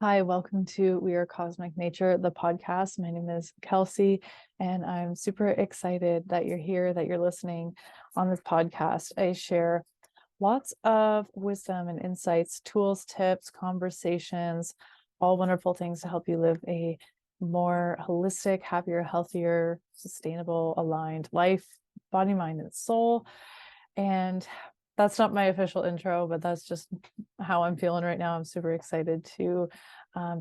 Hi, welcome to We Are Cosmic Nature, the podcast. My name is Kelsey, and I'm super excited that you're here, that you're listening on this podcast. I share lots of wisdom and insights, tools, tips, conversations, all wonderful things to help you live a more holistic, happier, healthier, sustainable, aligned life, body, mind, and soul. And that's not my official intro, but that's just how I'm feeling right now. I'm super excited to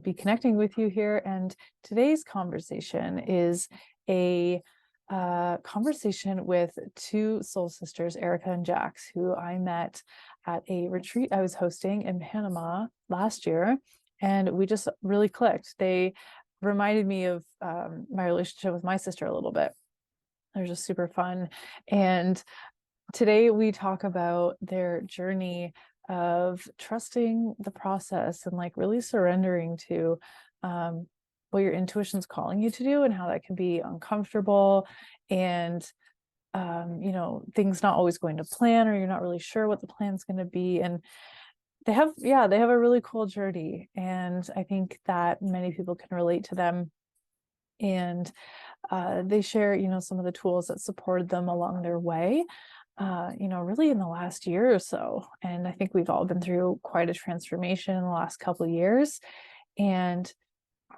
be connecting with you here. And today's conversation is a conversation with two soul sisters, Erica and Jaxx, who I met at a retreat I was hosting in Panama last year. And we just really clicked. They reminded me of my relationship with my sister a little bit. They're just super fun. And today we talk about their journey of trusting the process and like really surrendering to what your intuition's calling you to do and how that can be uncomfortable and things not always going to plan, or you're not really sure what the plan's going to be. And they have a really cool journey, and I think that many people can relate to them. And they share some of the tools that supported them along their way, really in the last year or so. And I think we've all been through quite a transformation in the last couple of years. And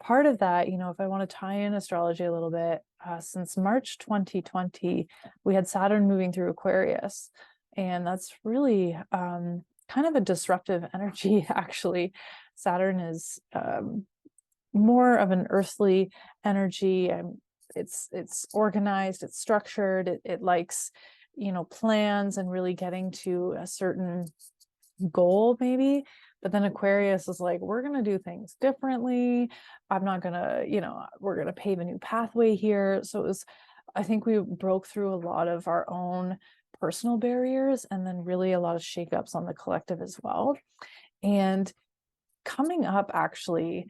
part of that, if I want to tie in astrology a little bit, since March 2020, we had Saturn moving through Aquarius. And that's really kind of a disruptive energy, actually. Saturn is more of an earthly energy. It's organized, it's structured, it likes plans and really getting to a certain goal maybe. But then Aquarius is like, we're going to do things differently. I'm not going to, we're going to pave a new pathway here. So I think we broke through a lot of our own personal barriers, and then really a lot of shakeups on the collective as well. And coming up, actually,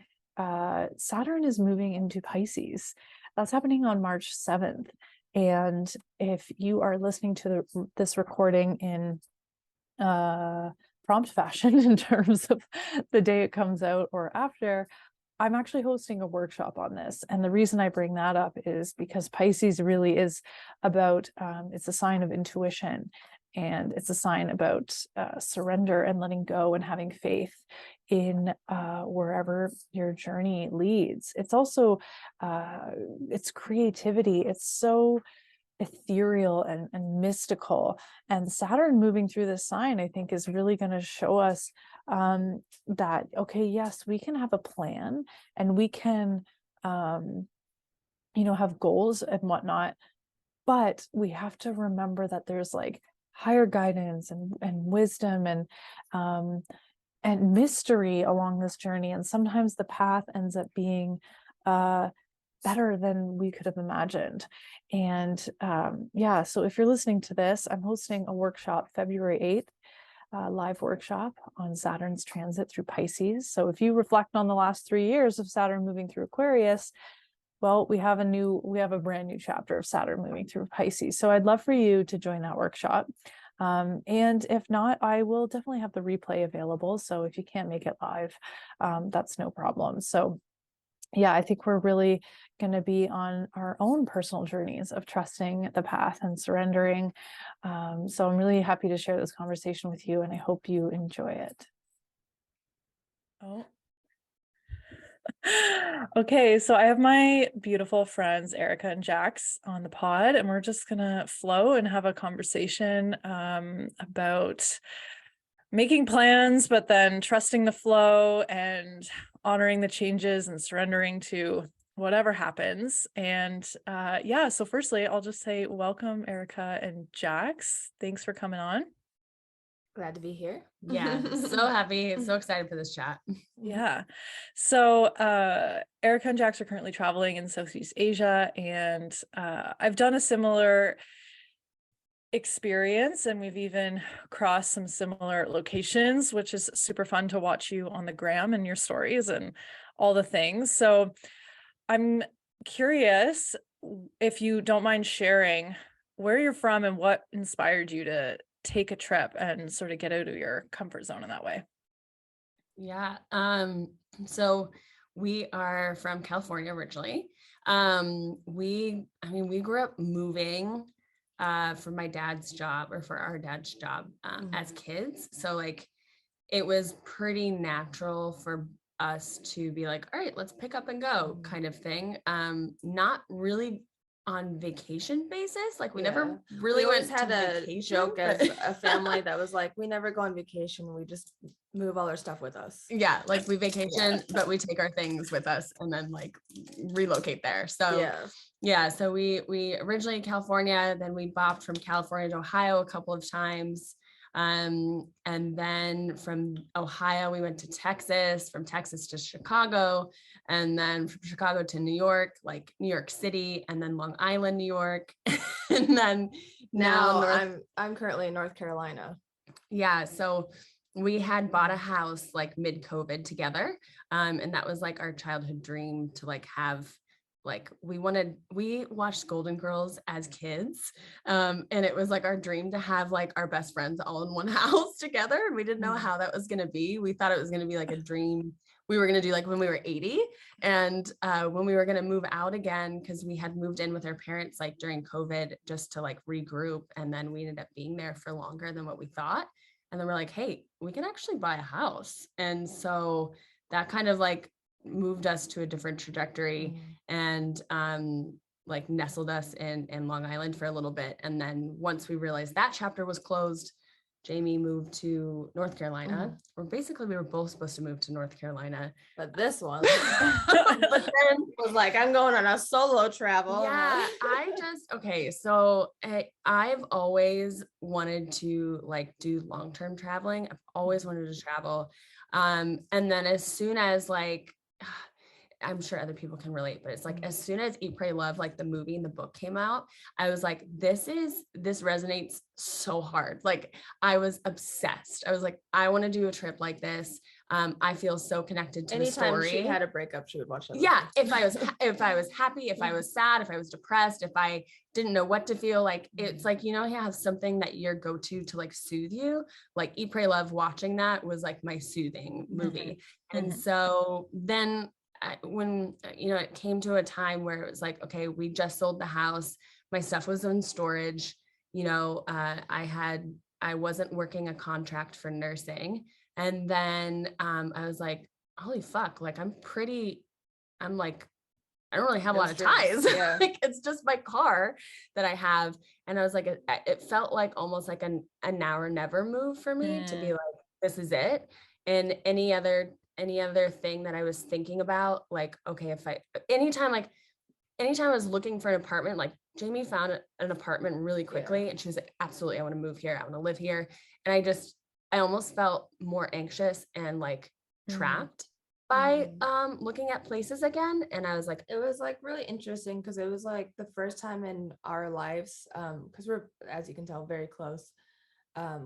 Saturn is moving into Pisces. That's happening on March 7th. And if you are listening to this recording in prompt fashion in terms of the day it comes out or after, I'm actually hosting a workshop on this. And the reason I bring that up is because Pisces really is about, it's a sign of intuition, and it's a sign about surrender and letting go and having faith in wherever your journey leads. It's also, it's creativity. It's so ethereal and mystical. And Saturn moving through this sign, I think, is really going to show us that, okay, yes, we can have a plan, and we can, have goals and whatnot, but we have to remember that there's like higher guidance and wisdom and mystery along this journey. And sometimes the path ends up being better than we could have imagined. And so if you're listening to this, I'm hosting a workshop February 8th, live workshop on Saturn's transit through Pisces. So if you reflect on the last 3 years of Saturn moving through Aquarius, well, we have a brand new chapter of Saturn moving through Pisces. So I'd love for you to join that workshop. And if not, I will definitely have the replay available. So if you can't make it live, that's no problem. So yeah, I think we're really going to be on our own personal journeys of trusting the path and surrendering. So I'm really happy to share this conversation with you, and I hope you enjoy it. Oh. Okay, so I have my beautiful friends Erica and Jaxx on the pod, and we're just gonna flow and have a conversation about making plans, but then trusting the flow and honoring the changes and surrendering to whatever happens. And so firstly, I'll just say welcome, Erica and Jaxx. Thanks for coming on. Glad to be here. Yeah, so happy, so excited for this chat. Yeah. So Erica and Jaxx are currently traveling in Southeast Asia, and I've done a similar experience, and we've even crossed some similar locations, which is super fun to watch you on the gram and your stories and all the things. So I'm curious if you don't mind sharing where you're from and what inspired you to take a trip and sort of get out of your comfort zone in that way. Yeah. So we are from California originally. We grew up moving for my dad's job or for our dad's job as kids. So like it was pretty natural for us to be like, all right, let's pick up and go kind of thing. Not really on vacation basis. Like we never really we always went had to a vacation, joke as a family that was like, we never go on vacation. We just move all our stuff with us. yeah, like we vacation, but we take our things with us and then like relocate there. So so we originally in California, then we bopped from California to Ohio a couple of times. And then from Ohio, we went to Texas, from Texas to Chicago, and then from Chicago to New York, like New York City, and then Long Island, New York. And then now I'm currently in North Carolina. Yeah. So we had bought a house like mid-COVID together. And that was like our childhood dream to like have like we watched Golden Girls as kids. And it was like our dream to have like our best friends all in one house together. And we didn't know how that was gonna be. We thought it was gonna be like a dream we were gonna do like when we were 80. And when we were gonna move out again, because we had moved in with our parents like during COVID just to like regroup. And then we ended up being there for longer than what we thought. And then we're like, hey, we can actually buy a house. And so that kind of like moved us to a different trajectory and like nestled us in Long Island for a little bit. And then once we realized that chapter was closed, Jamie moved to North Carolina, or basically we were both supposed to move to North Carolina. But this one but then was like, I'm going on a solo travel. Yeah, so I've always wanted to like do long-term traveling. I've always wanted to travel. And then as soon as like I'm sure other people can relate, but it's like as soon as Eat, Pray, Love, like the movie and the book came out, I was like, this resonates so hard. Like I was obsessed. I was like, I want to do a trip like this. I feel so connected to the story. Anytime she had a breakup, she would watch that. Yeah, if I was happy, if I was sad, if I was depressed, if I didn't know what to feel, like it's like, you have something that your go-to to like soothe you. Like Eat, Pray, Love, watching that was like my soothing movie. And so then when it came to a time where it was like, okay, we just sold the house, my stuff was in storage, I wasn't working a contract for nursing. And then I was like, holy fuck, like I'm like, I don't really have a lot of ties. Like it's just my car that I have. And I was like, it felt like almost like a now or never move for me to be like, this is it. And any other thing that I was thinking about, like, okay, anytime I was looking for an apartment, like Jamie found an apartment really quickly and she was like, absolutely, I want to move here. I want to live here. And I almost felt more anxious and like trapped by looking at places again. And I was like, it was like really interesting because it was like the first time in our lives, because we're, as you can tell, very close.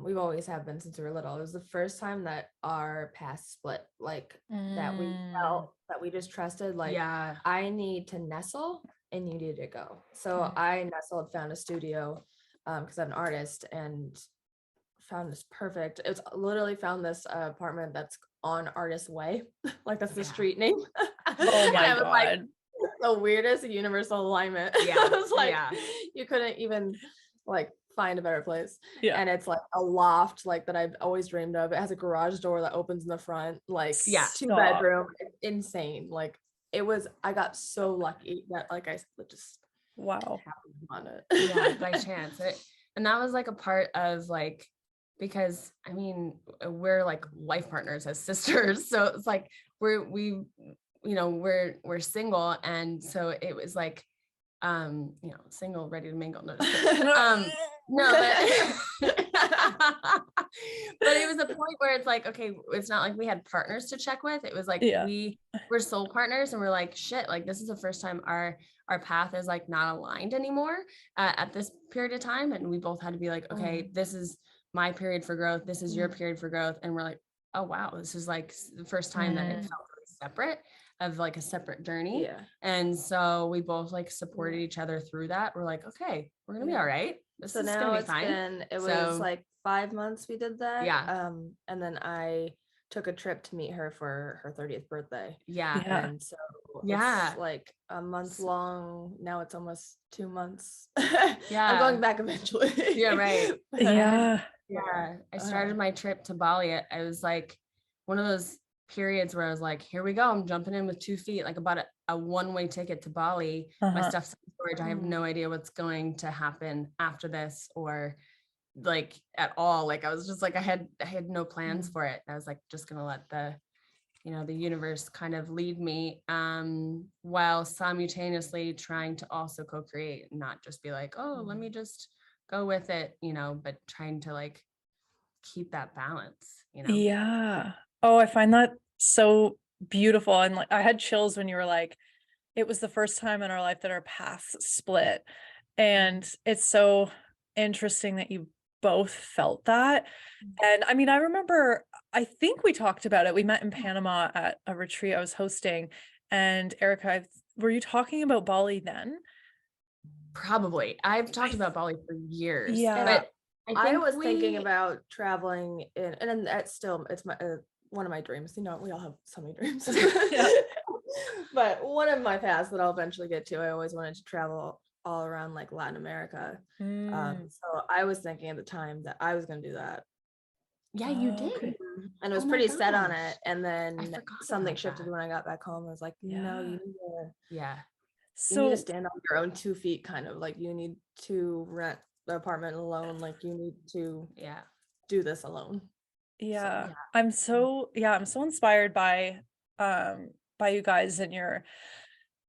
We've always have been since we were little. It was the first time that our paths split, like that we felt that we just trusted, like, I need to nestle and you need to go. So I nestled, found a studio because I'm an artist, and found this perfect. It's literally found this apartment that's on Artist Way, like that's the street name. Oh my God. Like, the weirdest universal alignment. Yeah. It was like you couldn't even like find a better place. And it's like a loft like that I've always dreamed of. It has a garage door that opens in the front, like 2-bedroom. It's insane. Like it was, I got so lucky that like I just happened on it. By chance. And that was like a part of like, because I mean, we're like life partners as sisters. So it's like we're single. And so it was like, single, ready to mingle. No, but it was a point where it's like, okay, it's not like we had partners to check with. It was like we were soul partners, and we're like, shit, like this is the first time our path is like not aligned anymore at this period of time. And we both had to be like, okay, this is my period for growth. This is your period for growth. And we're like, oh wow, this is like the first time that it felt really separate, of like a separate journey. And so we both like supported each other through that. We're like, okay, we're gonna be all right. This is gonna be fine. It was like 5 months we did that. And then I took a trip to meet her for her 30th birthday. Yeah. Yeah. And so Yeah. it's like a month long. Now it's almost 2 months. Yeah. I'm going back eventually. Yeah, right. Yeah. Yeah. I started my trip to Bali. I was like one of those periods where I was like, here we go. I'm jumping in with 2 feet, like about a one-way ticket to Bali. My Uh-huh. stuff's in storage. I have no idea what's going to happen after this or like at all. Like I was just like, I had no plans for it. I was like, just gonna let the universe kind of lead me, while simultaneously trying to also co-create, not just be like, oh, let me just go with it, but trying to like keep that balance. Yeah. Oh, I find that so beautiful. And like I had chills when you were like, it was the first time in our life that our paths split. And it's so interesting that you both felt that. And I mean, I remember, I think we talked about it. We met in Panama at a retreat I was hosting. And Erica, were you talking about Bali then? Probably. I've talked about Bali for years. Yeah. But I was thinking about traveling in, and then it's my one of my dreams. We all have so many dreams. Yeah. But one of my paths that I'll eventually get to, I always wanted to travel all around like Latin America. So I was thinking at the time that I was going to do that. Yeah, you did. Okay. And I was Oh my pretty set on gosh. it. And then forgot something about shifted that. when I got back home. I was like, no, you need to, Yeah. you need to So stand on your own 2 feet, kind of like you need to rent the apartment alone. Like you need to do this alone. yeah, So, I'm so inspired by you guys and your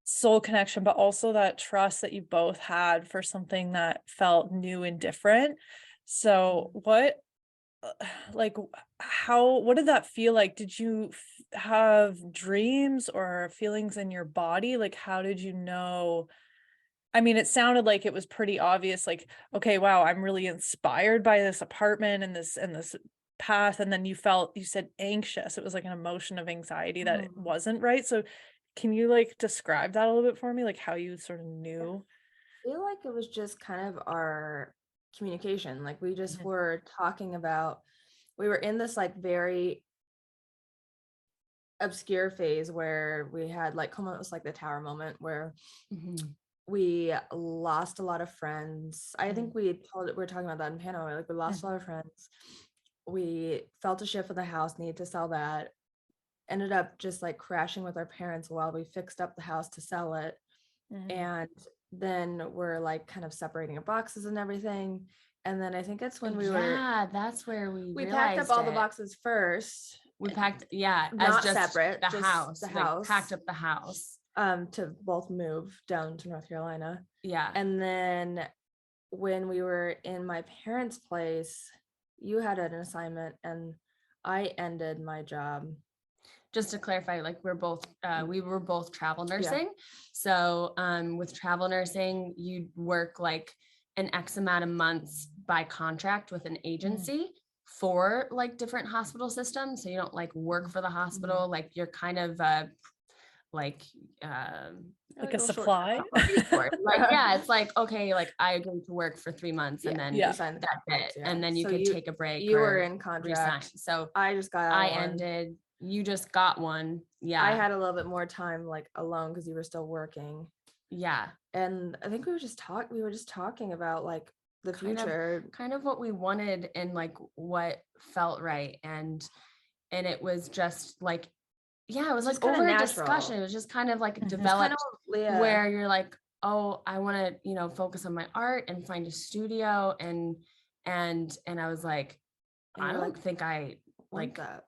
soul connection, but also that trust that you both had for something that felt new and different. So what like what did that feel like? Did you have dreams or feelings in your body? Like how did you know? I mean, it sounded like it was pretty obvious, like, okay, wow, I'm really inspired by this apartment and this path. And then you said anxious. It was like an emotion of anxiety that it wasn't right. So can you like describe that a little bit for me? Like how you sort of knew? I feel like it was just kind of our communication. Like we just were talking about, we were in this like very obscure phase where we had like almost like the tower moment where we lost a lot of friends. I think we were talking about that in Panama. Like we lost a lot of friends. We felt a shift with the house, needed to sell that. Ended up just like crashing with our parents while we fixed up the house to sell it. And then we're like kind of separating our boxes and everything. And then I think it's when that's where we packed up all the boxes first. We packed, as not just separate, the just house. the Like, house. packed up the house. To both move down to North Carolina. Yeah. And then when we were in my parents' place, you had an assignment and I ended my job. Just to clarify, like we were both travel nursing. So with travel nursing, you'd work like an X amount of months by contract with an agency for like different hospital systems. So you don't like work for the hospital, like you're kind of like a supply. It's like, okay, like I agreed to work for 3 months and then that's it. And then you could take a break. You were in contract. Resign. So I just got out. ended. You just got one. Yeah. I had a little bit more time like alone because you were still working. Yeah. And I think we were just talking about like the future. Kind of what we wanted and like what felt right. And it was just like, it was like over a discussion. It was just kind of like developed where you're like, oh, I want to, focus on my art and find a studio. And I was like, I don't think I like that.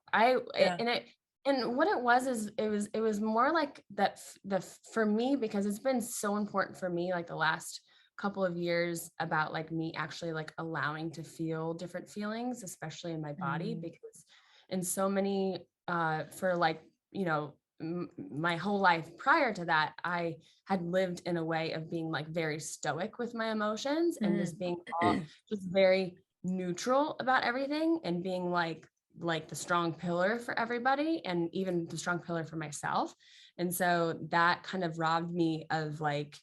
And what it was is it was more like that for me, because it's been so important for me, like the last couple of years about like me actually like allowing to feel different feelings, especially in my body, because in so many, for like, my whole life prior to that, I had lived in a way of being like very stoic with my emotions and just being just very neutral about everything and being like the strong pillar for everybody and even the strong pillar for myself. And so that kind of robbed me of like,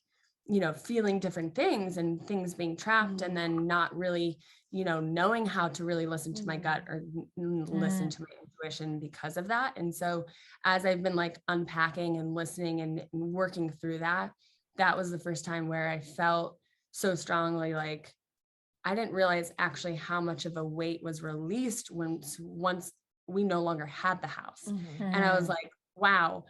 feeling different things and things being trapped and then not really, knowing how to really listen to my gut or listen to my intuition because of that. And so as I've been like unpacking and listening and working through that, that was the first time where I felt so strongly like I didn't realize actually how much of a weight was released once we no longer had the house. And I was like, wow,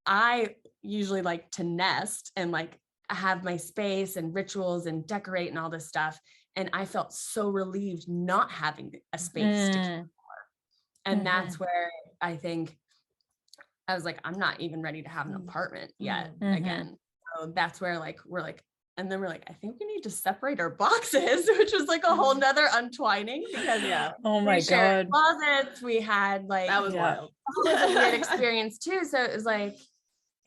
I usually like to nest and like have my space and rituals and decorate and all this stuff. And I felt so relieved not having a space to keep. And that's where I think I was like, I'm not even ready to have an apartment yet again. So that's where like, we're like, and then we're like, I think we need to separate our boxes, which was like a whole nother untwining because oh my we shared God. closets. We had like, That was wild. it was a weird experience too. So it was like,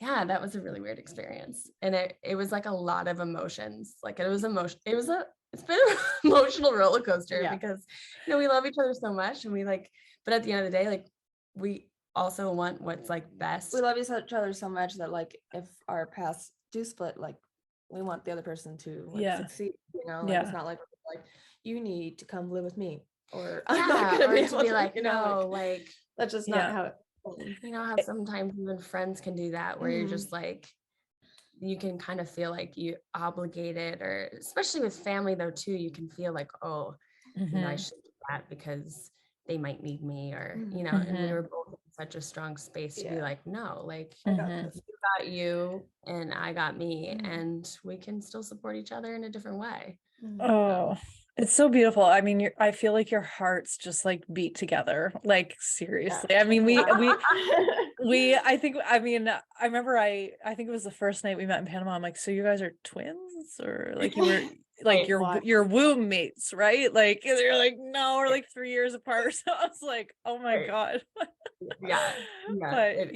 yeah, that was a really weird experience. And it was like a lot of emotions. Like it was emotion. It's been an emotional roller coaster because, we love each other so much and we like, but at the end of the day, like we also want what's like best. We love each other so much that like, if our paths do split, like we want the other person to succeed, like it's not like you need to come live with me or I'm not gonna or be to able be to, like, no, like that's just not how it how sometimes even friends can do that where you're just like, you can kind of feel like you obligated, or especially with family though too, you can feel like, oh, I should do that because they might need me, or and we were both in such a strong space to be like, no, like you got you and I got me, and we can still support each other in a different way. Oh, it's so beautiful. I mean, I feel like your hearts just like beat together. Like seriously. I mean, I remember I think it was the first night we met in Panama. I'm like, so you guys are twins, or like you were like your womb mates, right? Like they're like, no, we're like 3 years apart. So I was like, oh my God. But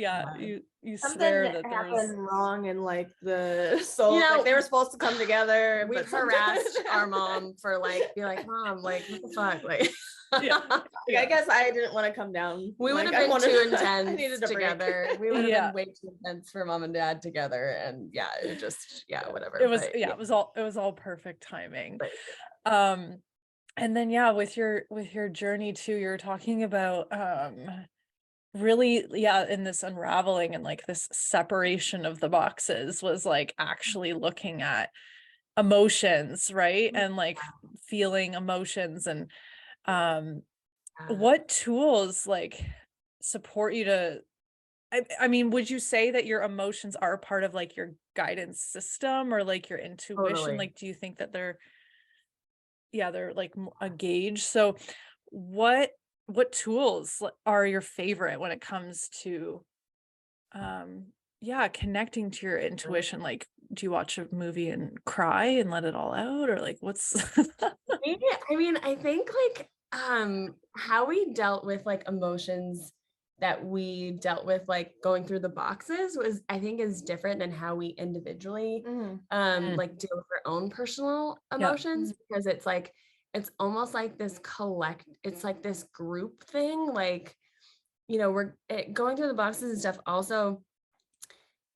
you swear that happened wrong in like the soul, like they were supposed to come together. We harassed our mom for like, be like, Mom, like what the fuck, like I guess I didn't want to come down. We would have been too intense together. We would have been way too intense for Mom and Dad together, and it just whatever. It was it was all perfect timing. And then with your journey too, you're talking about really in this unraveling and like this separation of the boxes was like actually looking at emotions, right? And like feeling emotions, and what tools like support you to I mean, would you say that your emotions are a part of like your guidance system or like your intuition? Totally. Like, do you think that they're like a gauge? So what tools are your favorite when it comes to connecting to your intuition? Like, do you watch a movie and cry and let it all out, or like what's I mean, I think like how we dealt with like emotions that we dealt with like going through the boxes was, I think, is different than how we individually like deal with our own personal emotions, because it's like it's almost like this it's like this group thing, like we're going through the boxes and stuff also,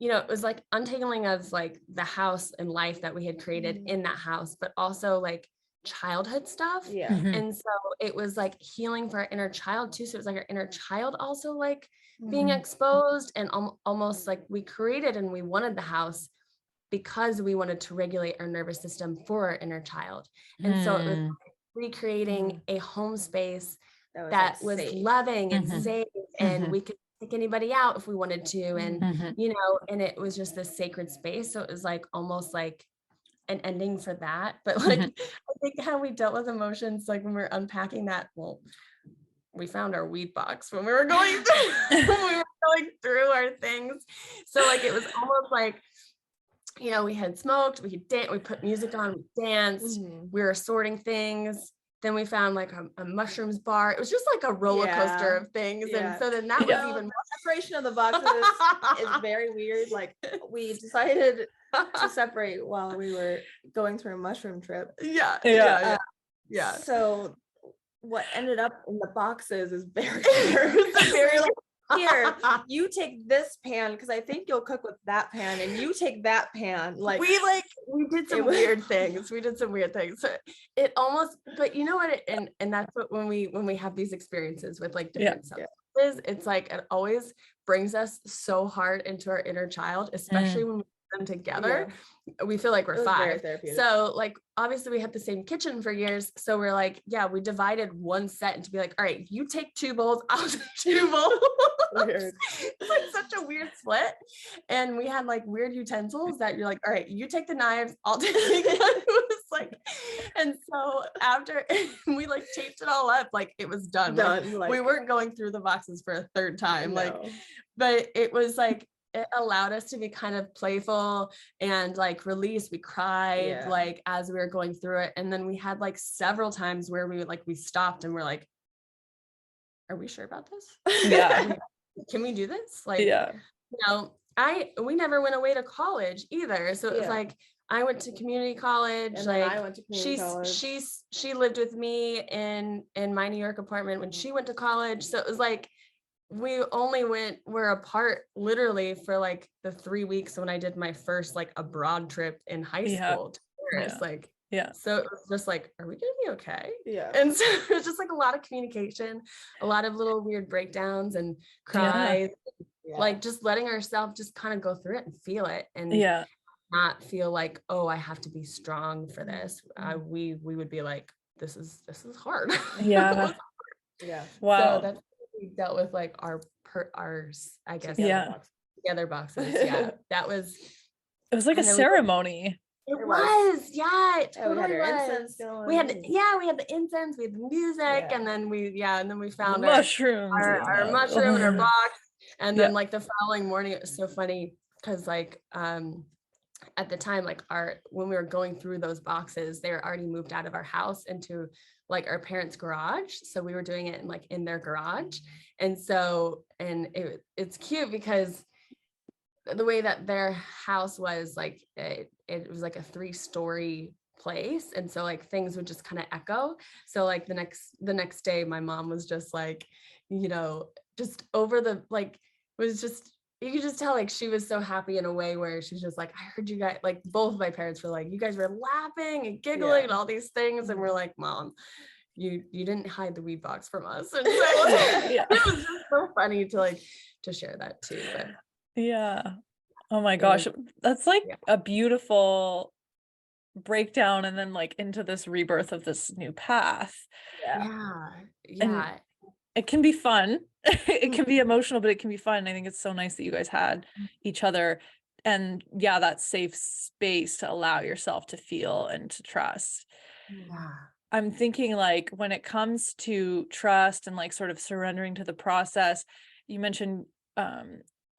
it was like untangling of like the house and life that we had created in that house, but also like childhood stuff. And so it was like healing for our inner child too. So it was like our inner child also like being exposed, and almost like we created and we wanted the house because we wanted to regulate our nervous system for our inner child. And so it was like recreating a home space that was loving and safe, and we could take anybody out if we wanted to, and and it was just this sacred space. So it was like almost like an ending for that. But like I think how we dealt with emotions, like when we were unpacking that, well, we found our weed box when we were going through our things. So like it was almost like, we had smoked, we could dance, we put music on, we danced, we were sorting things. Then we found like a mushrooms bar. It was just like a roller coaster of things. And so then that was even more separation of the boxes is very weird. Like we decided to separate while we were going through a mushroom trip. So what ended up in the boxes is very very like here, you take this pan because I think you'll cook with that pan, and you take that pan. Like we did some weird things. We did some weird things. So it almost, but you know what? And that's what when we have these experiences with like different substances, it's like it always brings us so hard into our inner child, especially when we put them together. We feel like we're five. So like obviously we had the same kitchen for years. So we're like, we divided one set into be like, all right, you take 2 bowls, I'll take 2 bowls. It's like such a weird split. And we had like weird utensils that you're like, all right, you take the knives, I'll take it was like, and so after we like taped it all up, like it was done. Like, we weren't going through the boxes for a third time. Like, but it was like it allowed us to be kind of playful and like release. We cried like as we were going through it. And then we had like several times where we stopped and we're like, are we sure about this? Yeah. Can we do this? Like, you know, we never went away to college either. So it was like, I went to community college. And like I went to community college. She lived with me in my New York apartment when she went to college. So it was like, we're apart literally for like the 3 weeks when I did my first like abroad trip in high school to Paris. Like, so it was just like, are we gonna be okay? And so it was just like a lot of communication, a lot of little weird breakdowns and cries, like just letting ourselves just kind of go through it and feel it and not feel like, oh, I have to be strong for this. We would be like, this is hard. Wow. So that's we dealt with like our I guess together boxes. That was it was like a ceremony. It was it totally was. We had the incense, we had the music, and then we found mushrooms, our mushroom in our box. And then like the following morning, it was so funny because like at the time, like when we were going through those boxes, they were already moved out of our house into like our parents' garage. So we were doing it in their garage. And so, and it's cute because the way that their house was like, it was like a 3-story place. And so like things would just kind of echo. So like the next day, my mom was just like, you know, just over the, like, was just, you could just tell like she was so happy in a way where she's just like, I heard you guys, like both of my parents were like, you guys were laughing and giggling and all these things. And we're like, Mom, you didn't hide the weed box from us. And so it was just so funny to share that too. But oh my gosh, that's like a beautiful breakdown and then like into this rebirth of this new path. And it can be fun. It can be emotional, but it can be fun. I think it's so nice that you guys had each other and that safe space to allow yourself to feel and to trust. I'm thinking like when it comes to trust and like sort of surrendering to the process, you mentioned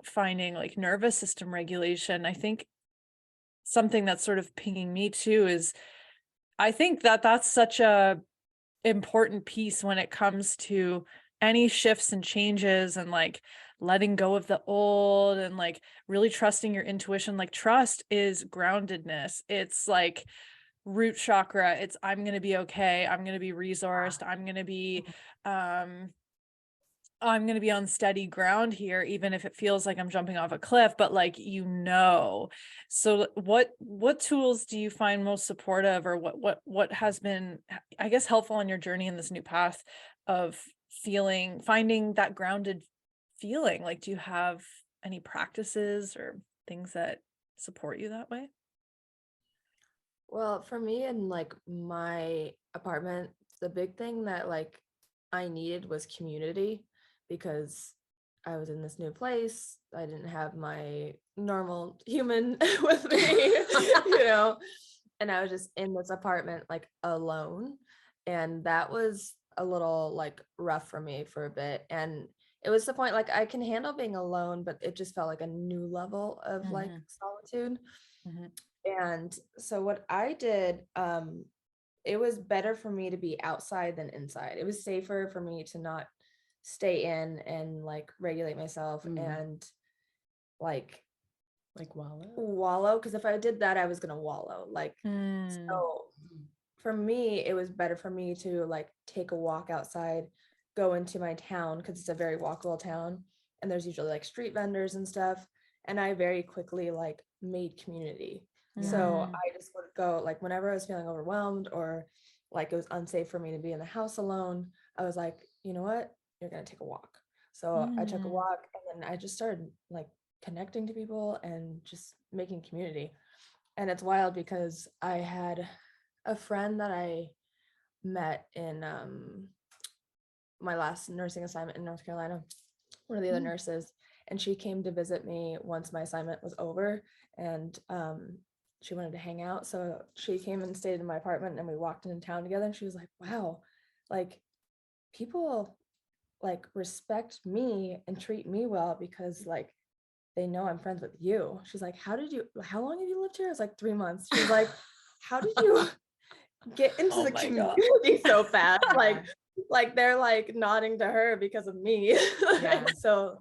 finding like nervous system regulation. I think something that's sort of pinging me too is I think that that's such a important piece when it comes to any shifts and changes and like letting go of the old and like really trusting your intuition. Like trust is groundedness. It's like root chakra. It's I'm going to be okay. I'm going to be resourced. I'm going to be on steady ground here, even if it feels like I'm jumping off a cliff, but like, so what tools do you find most supportive or what has been, I guess, helpful on your journey in this new path of finding that grounded feeling? Like, do you have any practices or things that support you that way? Well, for me in like my apartment, the big thing that like I needed was community because I was in this new place. I didn't have my normal human with me, and I was just in this apartment like alone. And that was a little like rough for me for a bit. And it was the point like I can handle being alone, but it just felt like a new level of like solitude. And so what I did, it was better for me to be outside than inside. It was safer for me to not stay in and like regulate myself and like wallow. Because if I did that, I was gonna wallow. So for me, it was better for me to like take a walk outside, go into my town because it's a very walkable town, and there's usually like street vendors and stuff. And I very quickly like made community. So I just would go like whenever I was feeling overwhelmed or like it was unsafe for me to be in the house alone, I was like, you know what? You're gonna take a walk. So I took a walk and then I just started like connecting to people and just making community. And it's wild because I had a friend that I met in my last nursing assignment in North Carolina, one of the other nurses, and she came to visit me once my assignment was over, and she wanted to hang out. So she came and stayed in my apartment and we walked into town together, and she was like, wow, like people like respect me and treat me well because like they know I'm friends with you. She's like, how long have you lived here? I was like 3 months. She's like, how did you get into the community so fast? Like they're like nodding to her because of me. So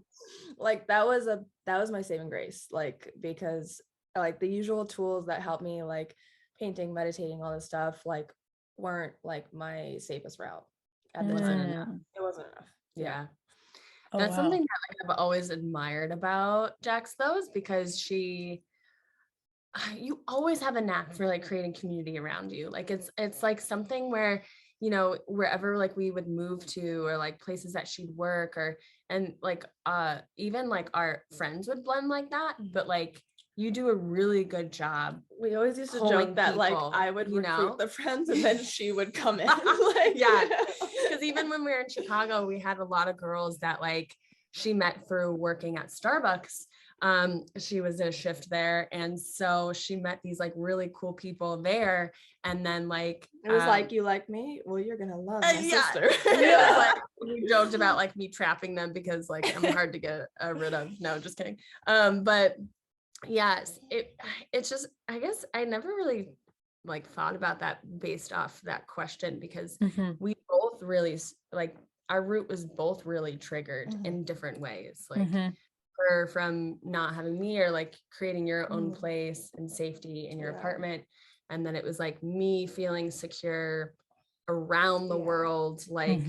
like that was my saving grace, like because like the usual tools that help me, like painting, meditating, all this stuff, like weren't like my safest route at the time. It wasn't enough. Yeah. Oh, That's wow. something that like, I've always admired about Jaxx though, is because you always have a knack for like creating community around you. Like it's like something where, you know, wherever like we would move to or like places that she'd work or, and like even like our friends would blend like that, but like you do a really good job. We always used to pulling joke that people, like I would you recruit know? the friends and then she would come in. Like, Yeah, because even when we were in Chicago, we had a lot of girls that like she met through working at Starbucks. She was in a shift there, and so she met these like really cool people there, and then like it was like, you like me? Well, you're gonna love my sister. It was like we joked about like me trapping them because like I'm hard to get rid of. No, just kidding. But yes, it's just, I guess I never really like thought about that based off that question, because we both really like our root was both really triggered in different ways, like her from not having me or like creating your own place and safety in your apartment, and then it was like me feeling secure around the world, like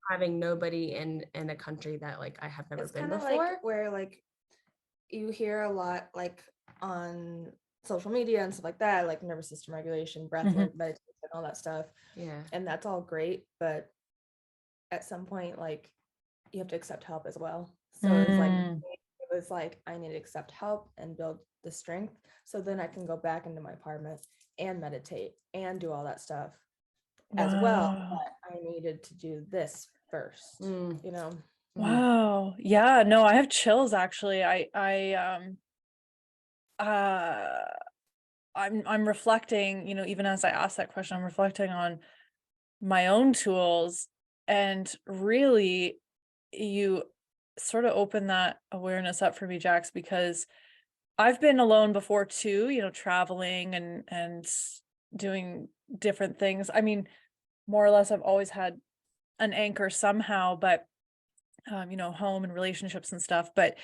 having nobody in a country that like I have never been before. Like where like you hear a lot like on social media and stuff like that, like nervous system regulation, breath work, meditation, all that stuff. Yeah. And that's all great, but at some point, like you have to accept help as well. So it was like I need to accept help and build the strength so then I can go back into my apartment and meditate and do all that stuff as well. But I needed to do this first, you know. Wow. Yeah, no, I have chills actually. I'm reflecting, you know, even as I asked that question, I'm reflecting on my own tools, and really you sort of open that awareness up for me, Jax, because I've been alone before too, you know, traveling and doing different things. I mean, more or less I've always had an anchor somehow, but you know, home and relationships and stuff, but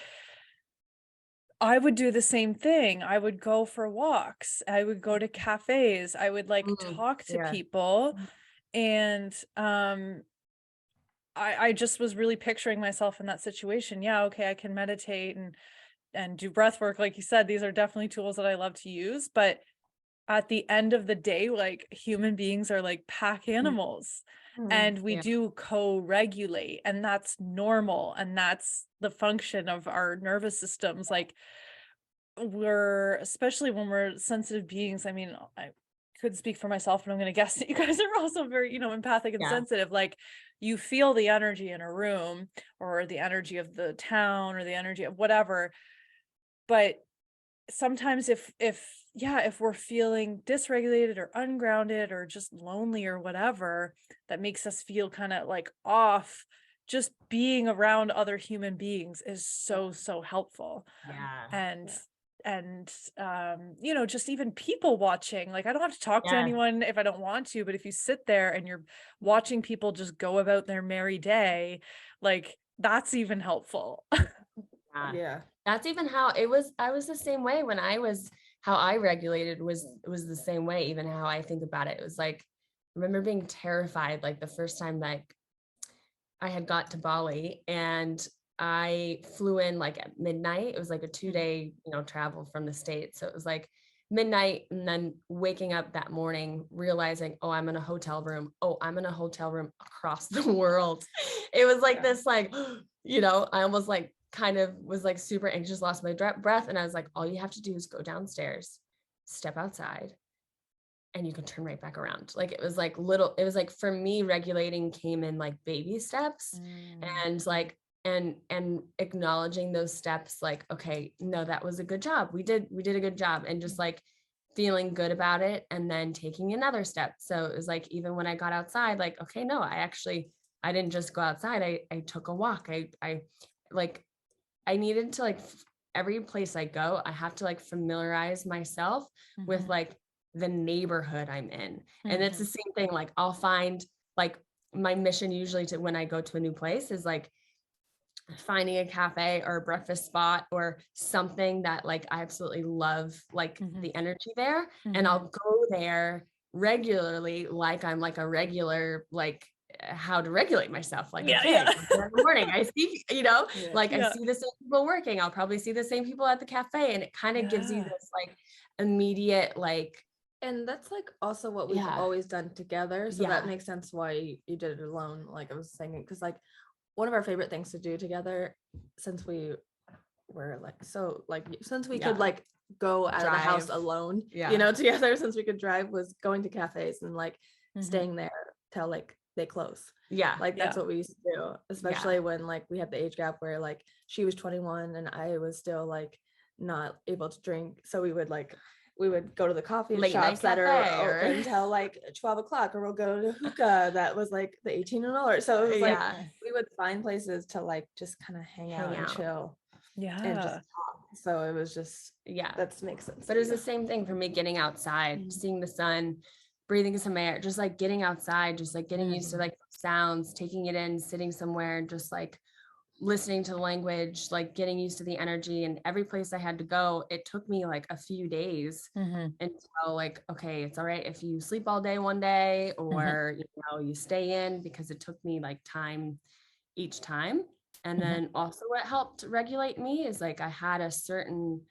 I would do the same thing. I would go for walks. I would go to cafes. I would like talk to people. And I just was really picturing myself in that situation. Yeah, okay, I can meditate and do breath work. Like you said, these are definitely tools that I love to use. But at the end of the day, like human beings are like pack animals. And we do co-regulate, and that's normal, and that's the function of our nervous systems. Like we're, especially when we're sensitive beings, I mean, I could speak for myself, and I'm going to guess that you guys are also very, you know, empathic and sensitive. Like you feel the energy in a room or the energy of the town or the energy of whatever. But sometimes if we're feeling dysregulated or ungrounded or just lonely or whatever, that makes us feel kind of like off, just being around other human beings is so helpful. And you know, just even people watching, like I don't have to talk to anyone if I don't want to, but if you sit there and you're watching people just go about their merry day, like that's even helpful. That's even how it was. I was the same way when how I regulated was the same way. Even how I think about it, it was like, I remember being terrified, like the first time like I had got to Bali, and I flew in like at midnight. It was like a 2-day, travel from the States. So it was like midnight, and then waking up that morning, realizing, oh, I'm in a hotel room. Oh, I'm in a hotel room across the world. It was like this, like, I almost like kind of was like super anxious, lost my breath. And I was like, all you have to do is go downstairs, step outside, and you can turn right back around. Like, it was like for me, regulating came in like baby steps, and like, and acknowledging those steps, like, okay, no, that was a good job. We did a good job, and just like feeling good about it, and then taking another step. So it was like, even when I got outside, like, okay, no, I didn't just go outside. I took a walk. I like, I needed to like, every place I go, I have to like familiarize myself with like the neighborhood I'm in. And it's the same thing. Like, I'll find like my mission usually to when I go to a new place is like finding a cafe or a breakfast spot or something that like I absolutely love, like the energy there. And I'll go there regularly, like I'm like a regular, like how to regulate myself. Like, okay, in the morning I see, like I see the same people working. I'll probably see the same people at the cafe. And it kind of gives you this like immediate, like, and that's like also what we've always done together. So that makes sense why you did it alone. Like I was saying, because like one of our favorite things to do together, since we were like, so like, since we could like go out of the house alone, together, since we could drive, was going to cafes and like staying there till like they close. Like that's what we used to do, especially when like we had the age gap where like she was 21 and I was still like not able to drink. So we would go to the coffee shops that are open until like 12 o'clock, or we'll go to hookah that was like the 18 and older. So it was like we would find places to like just kind of hang out and chill. And just talk. So it was just that makes sense. But it was the same thing for me, getting outside, seeing the sun, breathing some air, just like getting outside, just like getting used to like sounds, taking it in, sitting somewhere, just like listening to the language, like getting used to the energy. And every place I had to go, it took me like a few days until like, okay, it's all right if you sleep all day one day, or you stay in, because it took me like time each time. And then also what helped regulate me is like I had a certain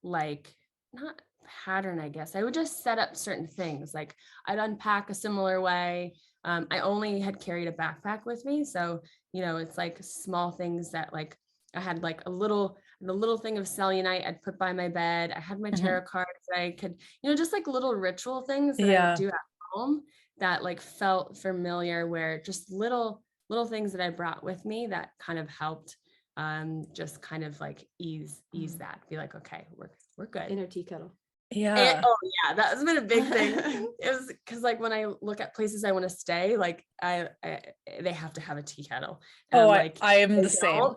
like, not pattern, I guess. I would just set up certain things. Like, I'd unpack a similar way. I only had carried a backpack with me. So, it's like small things that like I had like the little thing of cellulite I'd put by my bed. I had my tarot cards that I could, just like little ritual things that I would do at home that like felt familiar, where just little things that I brought with me that kind of helped just kind of like ease that, be like, okay, we're good. Inner tea kettle. That has been a big thing. It was because like when I look at places I want to stay, like they have to have a tea kettle. Like I am the same.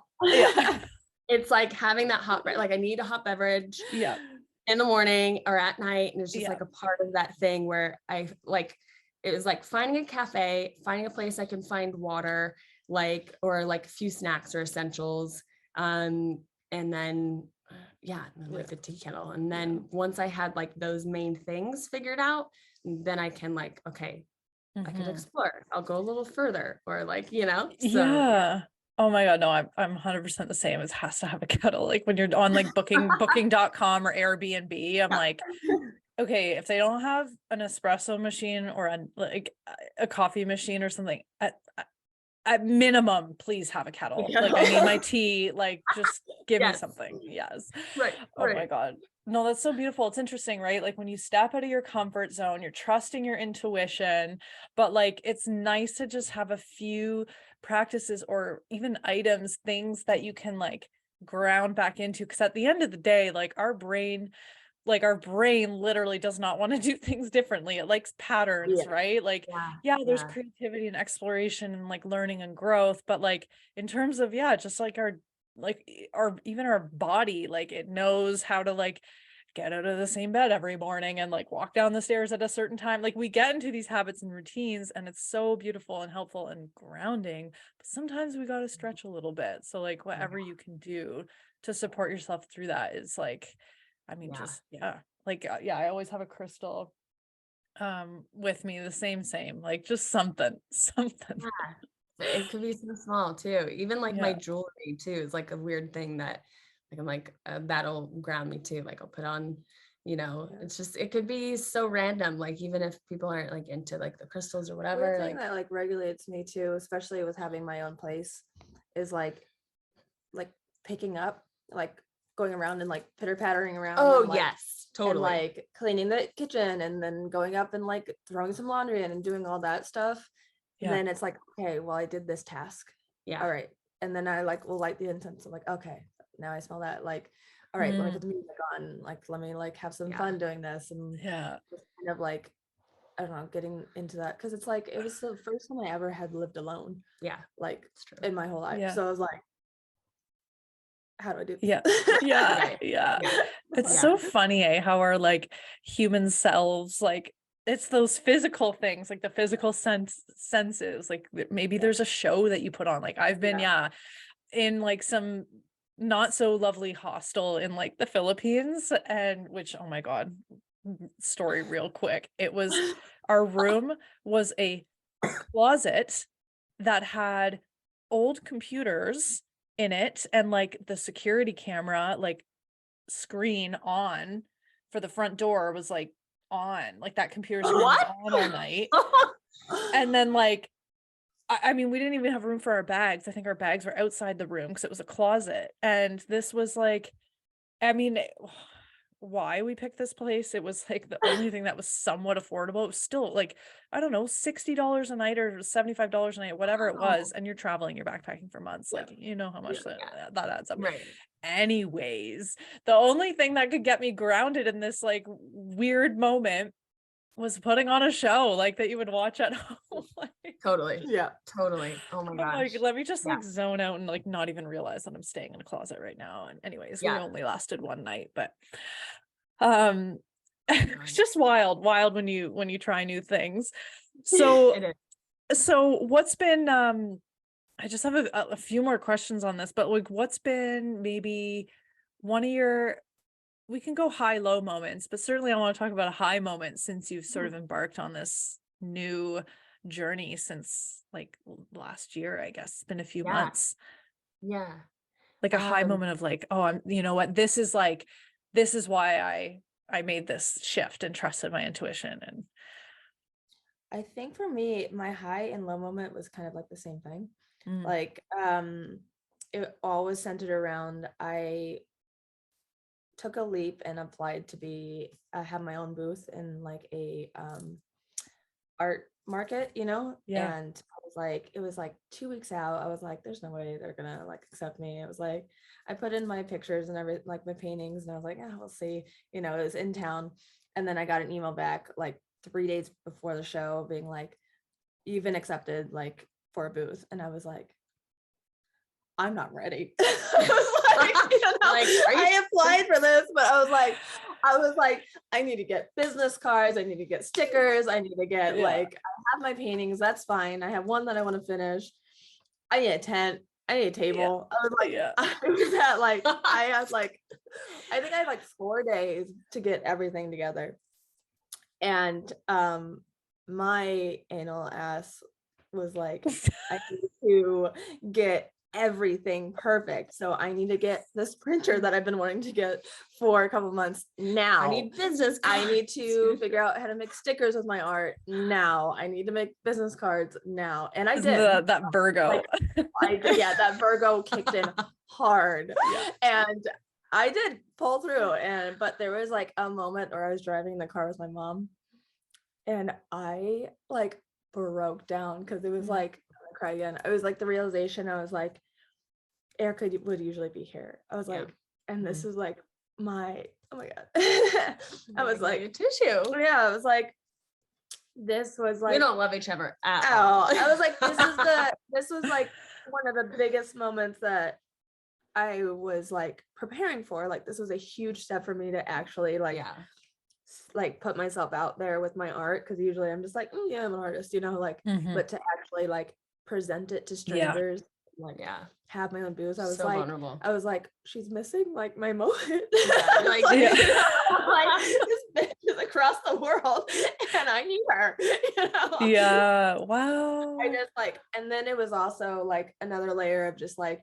It's like having that hot, like I need a hot beverage in the morning or at night. And it's just like a part of that thing where I like, it was like finding a cafe, finding a place I can find water, like, or like a few snacks or essentials. And then like the tea kettle. And then once I had like those main things figured out, then I can like, okay, I can explore. I'll go a little further, or like, so. Oh my God, no, I'm 100% the same. It has to have a kettle. Like when you're on like booking.com or Airbnb, I'm like, okay, if they don't have an espresso machine or a coffee machine or something, at minimum, please have a kettle. Like I need my tea, like just give me something. Right. Oh my God. No, that's so beautiful. It's interesting, right? Like when you step out of your comfort zone, you're trusting your intuition, but like, it's nice to just have a few practices or even items, things that you can like ground back into. Cause at the end of the day, like our brain literally does not want to do things differently. It likes patterns, right? Like, there's creativity and exploration and like learning and growth, but like in terms of, just like even our body, like it knows how to like get out of the same bed every morning and like walk down the stairs at a certain time. Like we get into these habits and routines, and it's so beautiful and helpful and grounding, but sometimes we got to stretch a little bit. So like whatever you can do to support yourself through that is like, I mean, I always have a crystal with me, the same, like just something. It could be so small too. Even like my Yeah. jewelry too is like a weird thing that like I'm like that'll ground me too. Like I'll put on, it's just it could be so random. Like even if people aren't like into like the crystals or whatever. Weird thing Like that like regulates me too, especially with having my own place, is like picking up, like going around and like pitter pattering around. oh and, like, yes, and totally. like cleaning the kitchen and then going up and like throwing some laundry in and doing all that stuff. Yeah. Then it's like, okay, well, I did this task. Yeah. All right. And then I like will light the incense. I'm like, okay, now I smell that. Like, all right, let me put the music on. Like, let me like have some fun doing this. And Yeah. just kind of like, I don't know, getting into that. Cause it's like, it was the first time I ever had lived alone. Yeah. Like It's true. in my whole life. Yeah. So I was like, how do I do this? Yeah. Yeah. Right. Yeah. Yeah. It's Yeah. so funny, how our like human selves, like it's those physical things, like the physical senses, like maybe there's a show that you put on. Like I've been, in like some not so lovely hostel in like the Philippines, and which, oh my God, story real quick. It was, our room was a closet that had old computers in it, and like the security camera like screen on for the front door was like on, like that computer screen was on all night. And then like I mean, we didn't even have room for our bags. I think our bags were outside the room because it was a closet. And this was like, I mean, why we picked this place, it was like the only thing that was somewhat affordable. It was still like, I don't know, $60 a night or $75 a night, whatever it was. And you're traveling, you're backpacking for months. Like, you know how much that adds up. Right. Anyways, the only thing that could get me grounded in this like weird moment was putting on a show like that you would watch at home. Like, Totally. Yeah. Totally. Oh my I'm gosh. like, let me just like zone out and like not even realize that I'm staying in a closet right now. And anyways, we only lasted one night, but it's just wild when you try new things. So what's been I just have a few more questions on this, but like what's been maybe one of your, we can go high low moments, but certainly I want to talk about a high moment since you've sort of embarked on this new journey since like last year, I guess. It's been a few months. Yeah. Like a high moment of like, oh, I'm, you know what, this is why I made this shift and trusted my intuition. And I think for me, my high and low moment was kind of like the same thing. Like, it always centered around, I took a leap and applied to have my own booth in like a art market, and I was like, it was like 2 weeks out. I was like, there's no way they're gonna like accept me. It was like, I put in my pictures and everything, like my paintings, and I was like, we'll see. It was in town, and then I got an email back like 3 days before the show being like, you've been accepted like for a booth. And I was like, I'm not ready. I was like, I applied for this, but I was like, I need to get business cards, I need to get stickers, I need to get like, I have my paintings, that's fine. I have one that I want to finish. I need a tent, I need a table. I was like, I was at like, I think I had like 4 days to get everything together. And my anal ass was like, I need to get everything perfect. So I need to get this printer that I've been wanting to get for a couple months now. I need business cards. I need to figure out how to make stickers with my art now. I need to make business cards now. And I did. That Virgo. That Virgo kicked in hard. And I did pull through. But there was like a moment where I was driving the car with my mom and I like broke down because it was like, I'm gonna cry again. It was like the realization. I was like, Erica would usually be here. I was like, and this is like oh my God. I was like, tissue. Yeah, I was like, this was like, we don't love each other at all. I was like, this was like one of the biggest moments that I was like preparing for. Like, this was a huge step for me to actually like put myself out there with my art, because usually I'm just like, I'm an artist, like but to actually like present it to strangers, like Yeah. have my own booze. I was So like, vulnerable. I was like, she's missing like my moment. Yeah, you're like, yeah. Like this bitch is across the world and I need her. Yeah. Wow. I just like, and then it was also like another layer of just like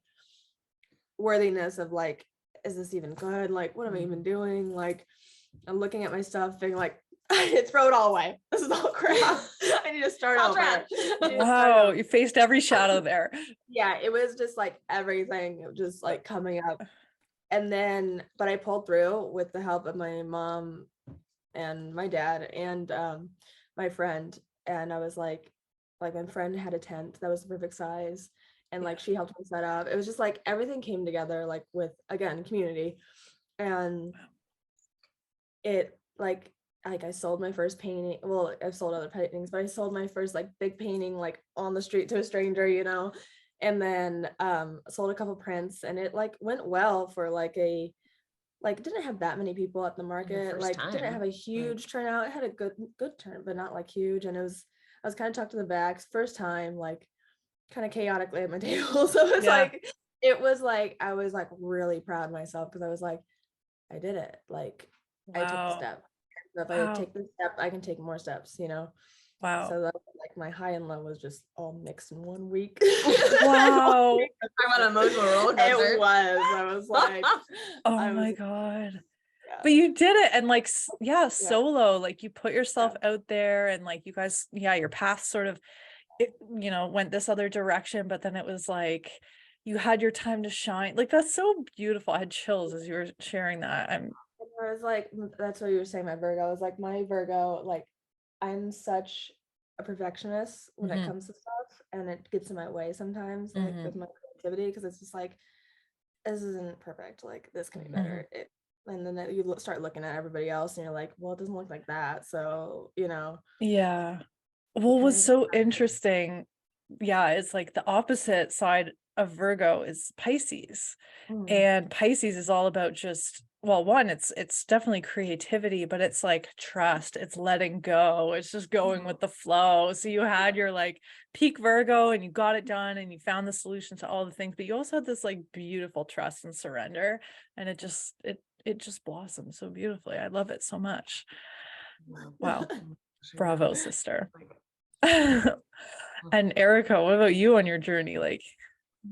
worthiness of like, is this even good? Like, what am I even doing? Like, I'm looking at my stuff being like, I need to throw it all away. This is all crap. I need to start All over. trash. I need to start Wow. over. You faced every shadow there. Yeah, it was just like everything just like coming up. And then, but I pulled through with the help of my mom and my dad and my friend. And I was like my friend had a tent that was the perfect size. And like she helped me set up. It was just like everything came together like with, again, community. And it like I sold my first painting. Well, I've sold other paintings, but I sold my first like big painting like on the street to a stranger, you know. And then sold a couple prints, and it like went well for like a like didn't have that many people at the market. first Like time, didn't have a huge turnout. It had a good turn, but not like huge. And I was kind of tucked to the back. First time, like kind of chaotically at my table. So it's Yeah. like it was like I was like really proud of myself because I was like, I did it. Like I took the Wow. step. So if Wow. I take this step, I can take more steps, you know. Wow. So that was like my high and low was just all mixed in 1 week. Wow. I'm on an emotional roller coaster. It was. I was like, Oh I my was, God. yeah. But you did it, and like yeah, solo, like you put yourself out there, and like you guys, yeah, your path sort of it, you know, went this other direction, but then it was like you had your time to shine. Like that's so beautiful. I had chills as you were sharing that. And I was like, that's what you were saying, my Virgo. I was like, my Virgo, like I'm such a perfectionist when it comes to stuff, and it gets in my way sometimes, like with my creativity, because it's just like, this isn't perfect. Like this can be better. And then you start looking at everybody else, and you're like, well, it doesn't look like that. So, you know. Yeah. Well, what's so interesting, yeah, it's like the opposite side of Virgo is Pisces. And Pisces is all about just, well, one, it's definitely creativity, but it's like trust, it's letting go, it's just going with the flow. So you had your like peak Virgo and you got it done and you found the solution to all the things, but you also had this like beautiful trust and surrender, and it just blossomed so beautifully. I love it so much. Wow. Bravo, sister. And Erica, what about you on your journey? Like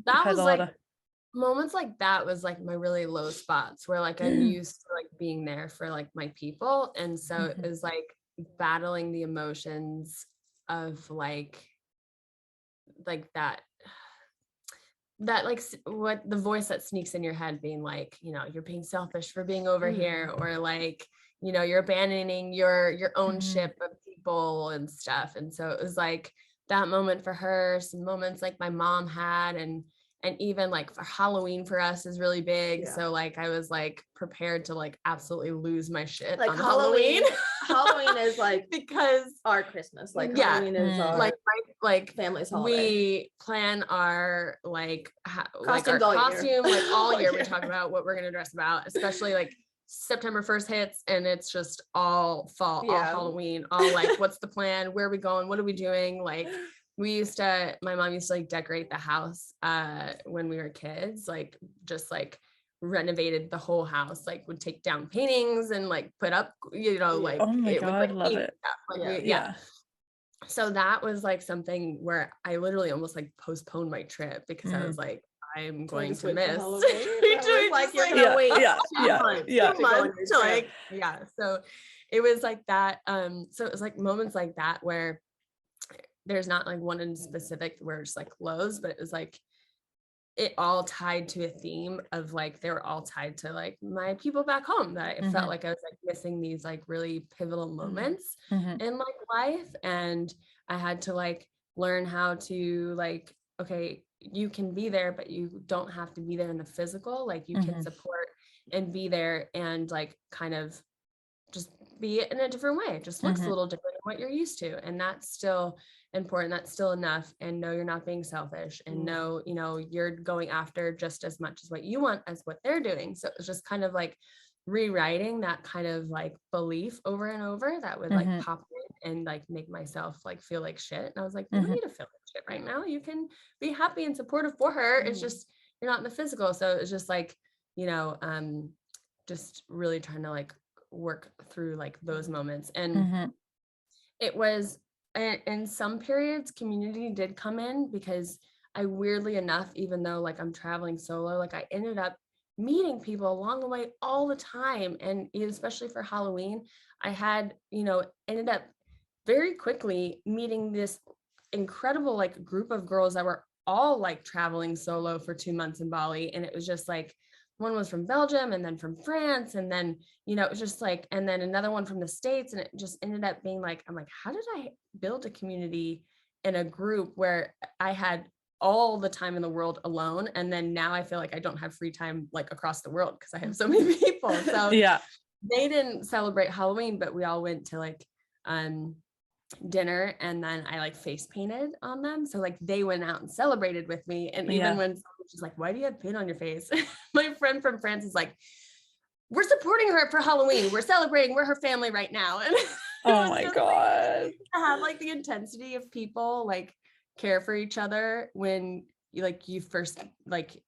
that was like moments like that was like my really low spots where like I'm used to like being there for like my people. And so it was like battling the emotions of like that like what the voice that sneaks in your head being like, you know, you're being selfish for being over here, or like, you know, you're abandoning your own ship of people and stuff. And so it was like that moment for her, some moments like my mom had, and even like for Halloween for us is really big. So like I was like prepared to like absolutely lose my shit like on Halloween. Halloween is like because our Christmas. Like Halloween is our like family's holiday. We plan our like costumes like our costume like all year. We talk about what we're gonna dress about, especially like September 1st hits and it's just all fall, all Halloween, all like what's the plan, where are we going, what are we doing? Like my mom used to like decorate the house when we were kids, like just like renovated the whole house, like would take down paintings and like put up, you know, like oh my God, like, love it. Like, so that was like something where I literally almost like postponed my trip because I was like, I'm going to miss. Like you're gonna wait 2 months to like, so it was like that. So it was like moments like that where there's not like one in specific where it's like lows, but it was like it all tied to a theme of like they were all tied to like my people back home, that I felt like I was like missing these like really pivotal moments in like life, and I had to like learn how to like, okay, you can be there, but you don't have to be there in the physical, like you can support and be there and like kind of just be it in a different way. It just looks a little different than what you're used to, and that's still important, that's still enough. And no, you're not being selfish, and no, you know, you're going after just as much as what you want as what they're doing. So it was just kind of like rewriting that kind of like belief over and over that would like pop in. and like make myself like feel like shit. And I was like, you don't need to feel like shit right now. You can be happy and supportive for her. It's just, you're not in the physical. So it's just like, you know, just really trying to like work through like those moments. And it was, in some periods, community did come in, because I weirdly enough, even though like I'm traveling solo, like I ended up meeting people along the way all the time. And especially for Halloween, I had, you know, ended up very quickly meeting this incredible like group of girls that were all like traveling solo for 2 months in Bali. And it was just like, one was from Belgium and then from France. And then, you know, it was just like, and then another one from the States. And it just ended up being like, I'm like, how did I build a community in a group where I had all the time in the world alone? And then now I feel like I don't have free time like across the world because I have so many people. So Yeah. they didn't celebrate Halloween, but we all went to like dinner, and then I like face painted on them. So like they went out and celebrated with me. And even when someone was like, why do you have paint on your face? My friend from France is like, we're supporting her for Halloween. We're celebrating. We're her family right now. And oh my God. to have like the intensity of people like care for each other when you like you first like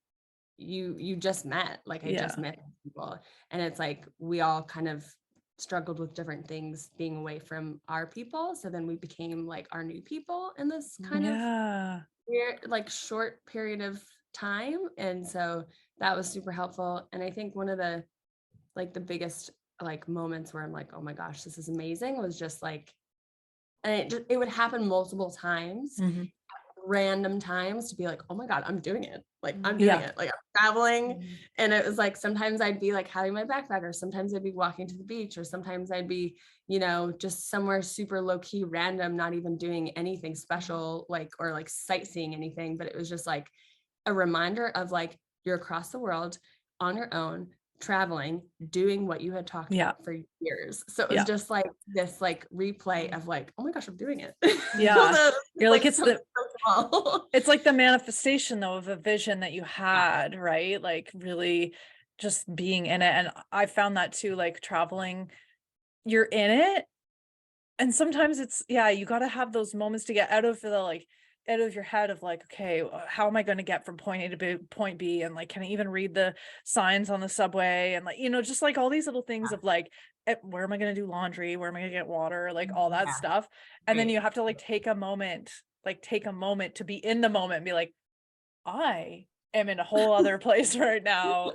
you just met. Like I just met people, and it's like we all kind of struggled with different things being away from our people. So then we became like our new people in this kind of weird, like short period of time. And so that was super helpful. And I think one of the like the biggest like moments where I'm like, oh my gosh, this is amazing, was just like, and it would happen multiple times, random times, to be like, oh my God, I'm doing it. Like I'm doing it. Like I'm traveling. And it was like, sometimes I'd be like having my backpack, or sometimes I'd be walking to the beach, or sometimes I'd be, you know, just somewhere super low key, random, not even doing anything special, like, or like sightseeing anything. But it was just like a reminder of like, you're across the world on your own, traveling, doing what you had talked about for years. So it was just like this like replay of like, oh my gosh, I'm doing it. You're like, it's the it's like the manifestation though of a vision that you had, right? Like really just being in it. And I found that too, like traveling, you're in it. And sometimes it's, you got to have those moments to get out of the like out of your head of like, okay, how am I going to get from point A to point B? And like, can I even read the signs on the subway? And like, you know, just like all these little things of like, where am I going to do laundry? Where am I going to get water? Like all that stuff. And then you have to like take a moment to be in the moment and be like, I am in a whole other place right now.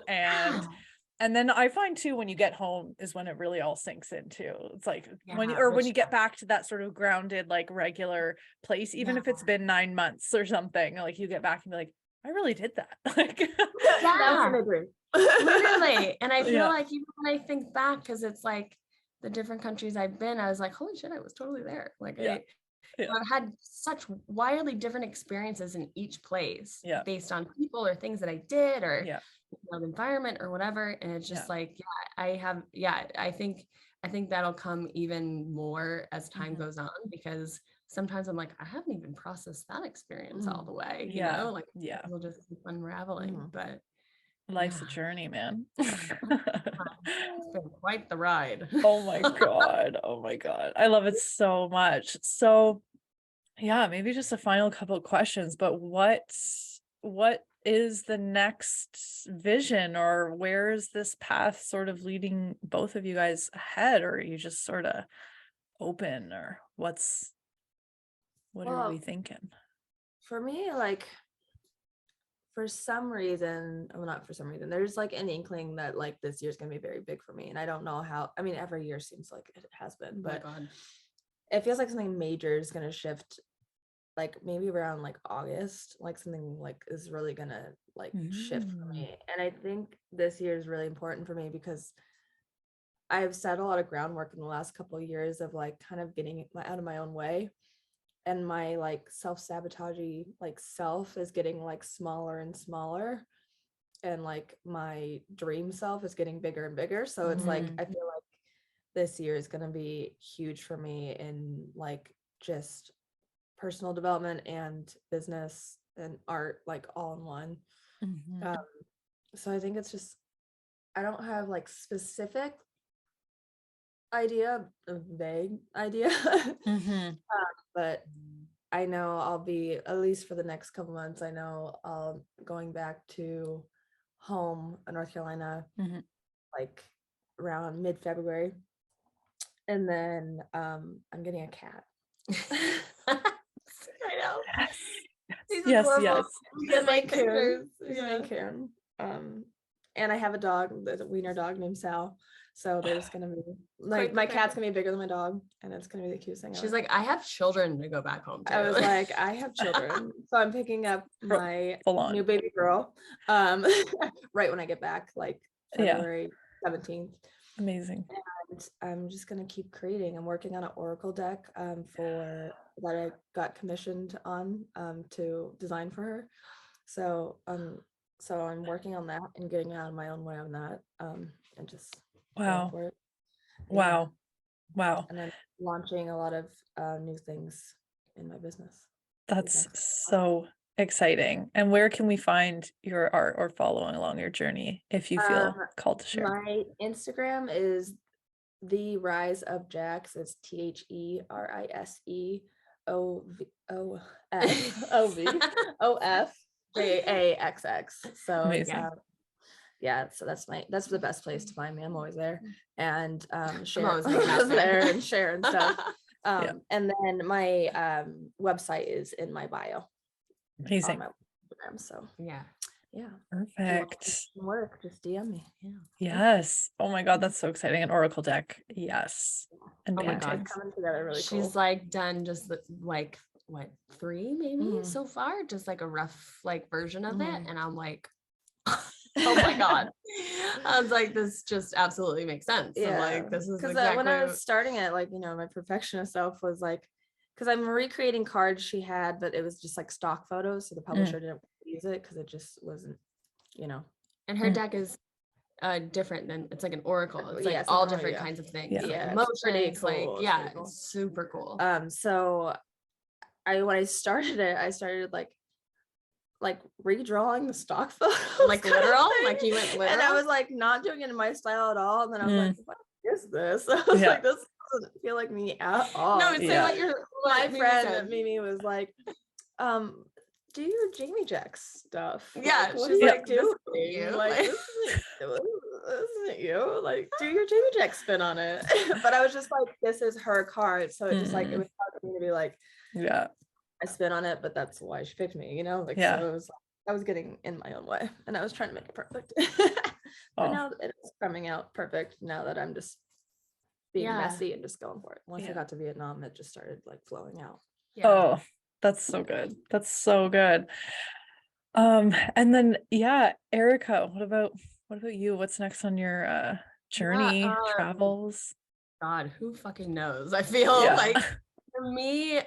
And then I find too, when you get home is when it really all sinks in too. It's like when you get back to that sort of grounded, like regular place, even if it's been 9 months or something, like you get back and be like, I really did that. Like, that was my dream. Literally. And I feel like even when I think back, because it's like the different countries I've been, I was like, holy shit, I was totally there. Like I've had such wildly different experiences in each place based on people or things that I did, or the environment or whatever. And it's just like, I think that'll come even more as time goes on, because sometimes I'm like, I haven't even processed that experience all the way, you know, like we'll just keep unraveling. But life's a journey, man. It's been quite the ride. Oh my God. I love it so much. So maybe just a final couple of questions, but what is the next vision, or where is this path sort of leading both of you guys ahead? Or are you just sort of open, or what are we thinking? For me, like, for some reason, well, not for some reason, there's like an inkling that like this year's gonna be very big for me, and I don't know how. I mean, every year seems like it has been, but it feels like something major is gonna shift, like maybe around like August, like something like is really gonna like shift for me. And I think this year is really important for me because I've set a lot of groundwork in the last couple of years of like kind of getting out of my own way, and my like self-sabotagey like self is getting like smaller and smaller, and like my dream self is getting bigger and bigger. So it's like I feel like this year is going to be huge for me in like just personal development and business and art, like all in one. So I think it's just, I don't have like specific idea, a vague idea. Mm-hmm. But I know I'll be, at least for the next couple months, I know I'll going back to home in North Carolina, Mm-hmm. like around mid-February. And then I'm getting a cat. I know. He's Yes, adorable. yes. He's a Like Maine Coon. pictures. He's a Yeah. Maine Coon. And I have a dog, there's a wiener dog named Sal. So there's gonna be like Quite my the cat's family. gonna be bigger than my dog, and it's gonna be the cutest thing She's ever. like, I have children to go back home to. I was like, I have children, so I'm picking up my Full on. new baby girl, right when I get back, like Yeah. February 17th. Amazing. And I'm just gonna keep creating. I'm working on an oracle deck for that I got commissioned on to design for her. So I'm working on that and getting out of my own way on that, and just going Wow. for it. Wow. Wow. And then launching a lot of new things in my business. That's next so exciting. And where can we find your art or following along your journey if you feel called to share? My Instagram is The Rise of Jaxx. It's TheRiseOfJaxx. So Amazing. yeah, so that's the best place to find me. I'm always there, and share always hanging out there there. and share and stuff. Yeah. And then my website is in my bio on Amazing. my Instagram. So Yeah. yeah, Perfect. work, just DM me. Yeah. Yes. Oh my God, that's so exciting. An oracle deck. Yes. And Oh my God. paintings. Coming together really cool. She's like done just like what 3 maybe Mhm. so far, just like a rough like version of it, Mhm. and I'm like, oh my God. I was like, this just absolutely makes sense. Yeah, I'm like, this is because exactly when I was starting it, like, my perfectionist self was like, because I'm recreating cards she had, but it was just like stock photos, so the publisher didn't use it because it just wasn't, and her deck is different than, it's like an oracle. It's like Yeah, it's all like, different yeah. kinds of things. Yeah. Like Yeah, it's emotions, pretty cool. like It's yeah, pretty cool. it's super cool. So when I started it, I started like redrawing the stock photos, Like kind of literal? thing. Like you went And I literal? was like not doing it in my style at all. And then I was like, what is this? I was Yeah. like, this doesn't feel like me at all. No, it's Yeah. like My Mimi friend said. Mimi was like, do your Jamie Jaxx stuff. Yeah, Like, what she's do you like, do? this isn't you. Like, this isn't you. Like, do your Jamie Jaxx spin on it. But I was just like, this is her card. So it just like, it was hard for me to be like, Yeah. I spin on it, but that's why she picked me, Like, Yeah. so it was, I was getting in my own way and I was trying to make it perfect. Oh. But now it's coming out perfect now that I'm just being messy and just going for it. Once I got to Vietnam, it just started like flowing out. Yeah. Oh, that's so good. That's so good. And then Erica, what about you? What's next on your journey, travels? God, who fucking knows? I feel like for me,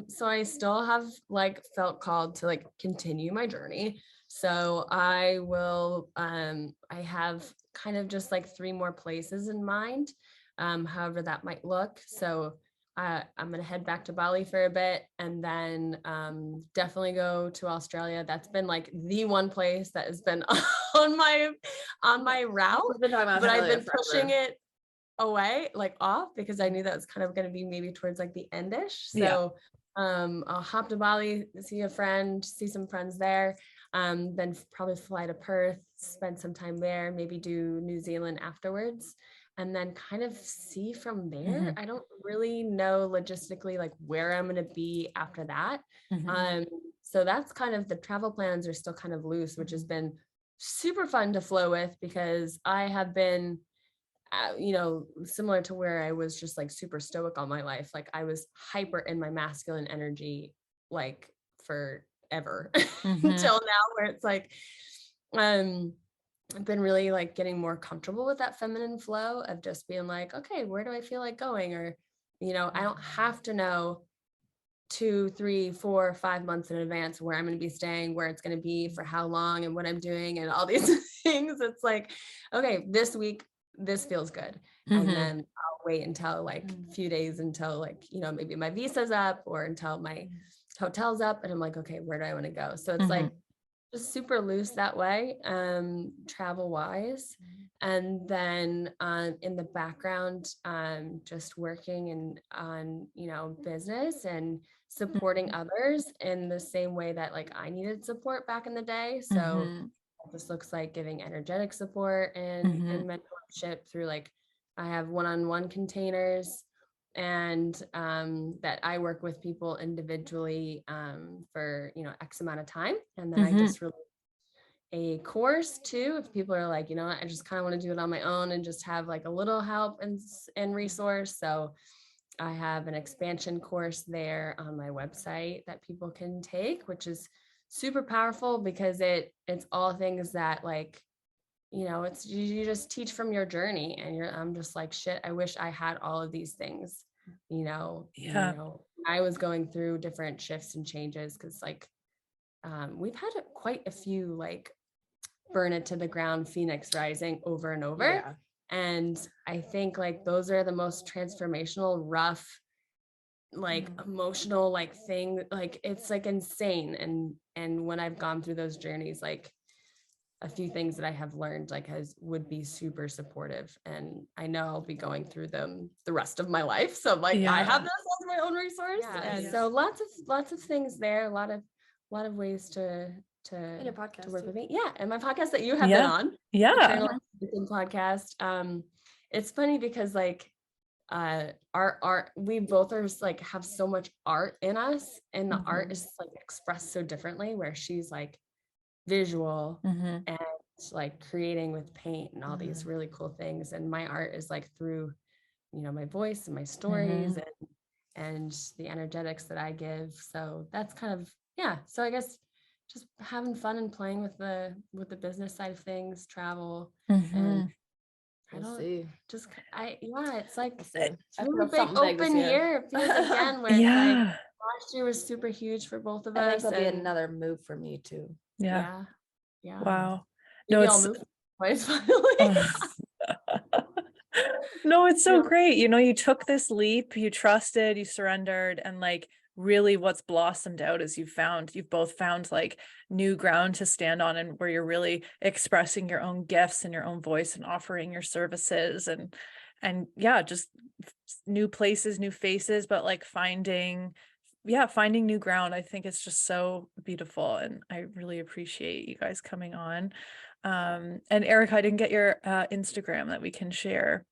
so I still have like felt called to like continue my journey. So I will, I have kind of just like 3 more places in mind, however that might look. So I'm gonna head back to Bali for a bit and then definitely go to Australia. That's been like the one place that has been on my route, but I've been pushing it away, like off, because I knew that was kind of going to be maybe towards like the endish. So I'll hop to Bali, see a friend, see some friends there, then probably fly to Perth, spend some time there, maybe do New Zealand afterwards, and then kind of see from there. I don't really know logistically like where I'm going to be after that. So that's kind of, the travel plans are still kind of loose, which has been super fun to flow with, because I have been similar to where I was just like super stoic all my life. Like I was hyper in my masculine energy, like forever until now, where it's like, I've been really like getting more comfortable with that feminine flow of just being like, okay, where do I feel like going? Or, I don't have to know 2, 3, 4, 5 months in advance where I'm going to be staying, where it's going to be, for how long, and what I'm doing, and all these things. It's like, okay, this week, this feels good. And then I'll wait until like a few days until like, maybe my visa's up or until my hotel's up. And I'm like, okay, where do I want to go? So it's like just super loose that way, travel wise. And then in the background, just working and on, business and supporting others in the same way that like I needed support back in the day. So this looks like giving energetic support and mentorship through like I have one-on-one containers and that I work with people individually for X amount of time, and then I just release a course too if people are like, I just kind of want to do it on my own and just have like a little help and resource. So I have an expansion course there on my website that people can take, which is super powerful because it's all things that like, it's you just teach from your journey, and I'm just like, shit, I wish I had all of these things, I was going through different shifts and changes because like we've had quite a few like burn it to the ground phoenix rising over and over. Yeah. And I think like those are the most transformational, rough, like emotional like thing, like it's like insane. And when I've gone through those journeys, like a few things that I have learned like would be super supportive, and I know I'll be going through them the rest of my life. So like I have this as my own resource. And so lots of things there, a lot of ways to your podcast to work too. with me. Yeah. And my podcast that you have been on. Eternal podcast. It's funny because like our we both are like have so much art in us, and the art is like expressed so differently, where she's like visual and like creating with paint and all these really cool things, and my art is like through my voice and my stories and the energetics that I give. So that's kind of so I guess just having fun and playing with the business side of things, travel, and it's like it's really big open year. It feels again where it's like last year was super huge for both of us. I think it'll be another move for me too. Yeah. Wow. Maybe I'll move twice finally. No, it's so great. You took this leap, you trusted, you surrendered, and like really what's blossomed out is you've both found like new ground to stand on, and where you're really expressing your own gifts and your own voice and offering your services and just new places, new faces, but like finding new ground. I think it's just so beautiful, and I really appreciate you guys coming on. And Erica, I didn't get your Instagram that we can share.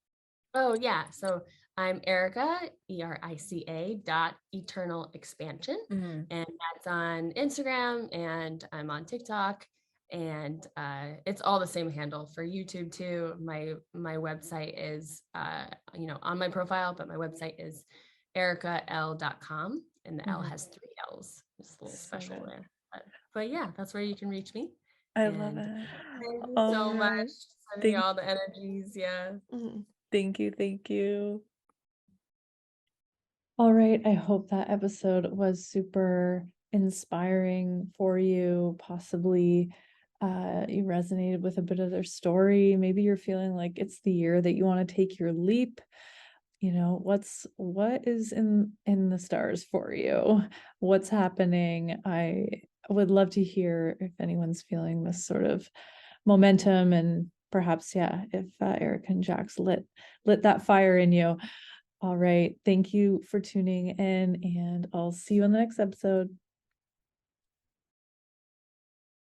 Oh yeah. So I'm Erica, ERICA .eternal expansion. And that's on Instagram, and I'm on TikTok, and it's all the same handle for YouTube too. My website is on my profile, but my website is ericaL.com, and the L has 3 L's. Just a little special there. But yeah, that's where you can reach me. I love it. Thank you so much. Sending all the energies. Yeah. Thank you. All right. I hope that episode was super inspiring for you. Possibly you resonated with a bit of their story. Maybe you're feeling like it's the year that you want to take your leap. What is in the stars for you? What's happening? I would love to hear if anyone's feeling this sort of momentum, and perhaps if Erica and Jaxx lit that fire in you. All right, thank you for tuning in, and I'll see you on the next episode.